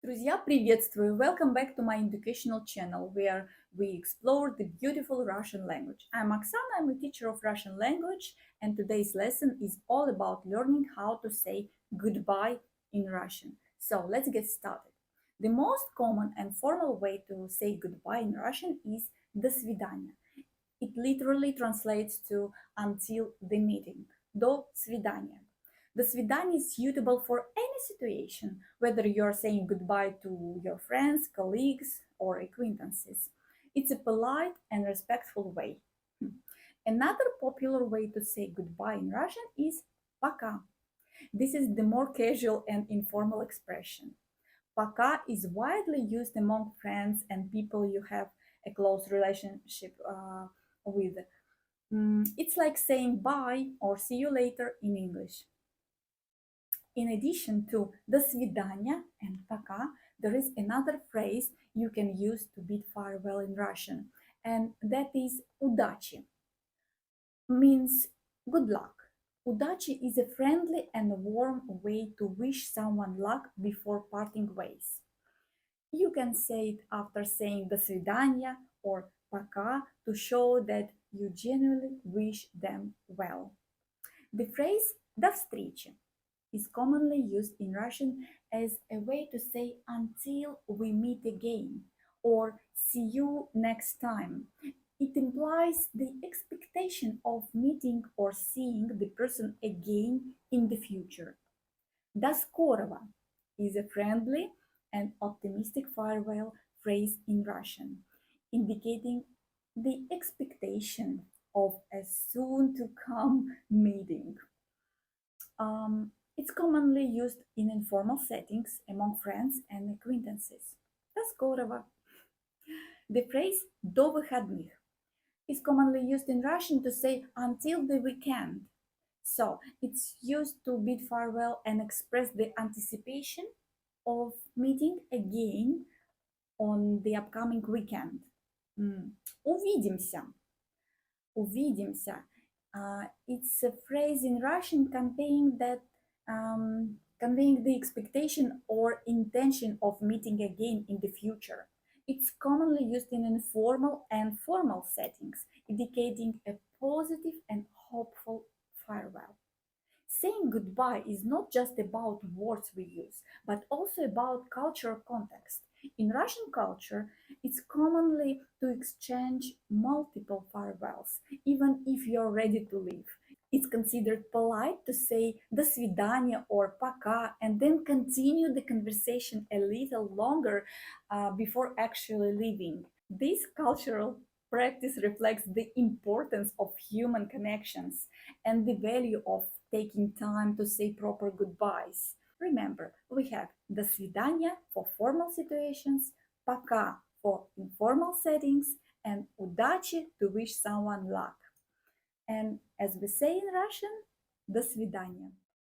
Друзья, приветствую! Welcome back to my educational channel where we explore the beautiful Russian language. I'm Oksana, I'm a teacher of Russian language, and today's lesson is all about learning how to say goodbye in Russian. So let's get started. The most common and formal way to say goodbye in Russian is до свидания. It literally translates to until the meeting. До свидания. The свидание is suitable for any situation, whether you're saying goodbye to your friends, colleagues, or acquaintances. It's a polite and respectful way. Another popular way to say goodbye in Russian is Paka. This is the more casual and informal expression. Paka is widely used among friends and people you have a close relationship with. It's like saying bye or see you later in English. In addition to до свидания and пока, there is another phrase you can use to bid farewell in Russian, and that is Udachi. Means good luck. Udachi is a friendly and warm way to wish someone luck before parting ways. You can say it after saying до свидания or пока to show that you genuinely wish them well. The phrase до встречи is commonly used in Russian as a way to say until we meet again or see you next time. It implies the expectation of meeting or seeing the person again in the future. До скорого is a friendly and optimistic farewell phrase in Russian, indicating the expectation of a soon to come meeting. It's commonly used in informal settings among friends and acquaintances. До скорого. The phrase до выходных is commonly used in Russian to say until the weekend. So it's used to bid farewell and express the anticipation of meeting again on the upcoming weekend. Увидимся. Увидимся. It's a phrase in Russian conveying the expectation or intention of meeting again in the future. It's commonly used in informal and formal settings, indicating a positive and hopeful farewell. Saying goodbye is not just about words we use, but also about cultural context. In Russian culture, it's commonly to exchange multiple farewells, even if you're ready to leave. It's considered polite to say до свидания or пока and then continue the conversation a little longer before actually leaving. This cultural practice reflects the importance of human connections and the value of taking time to say proper goodbyes. Remember, we have до свидания for formal situations, пока for informal settings, and удачи to wish someone luck. And as we say in Russian, до свидания.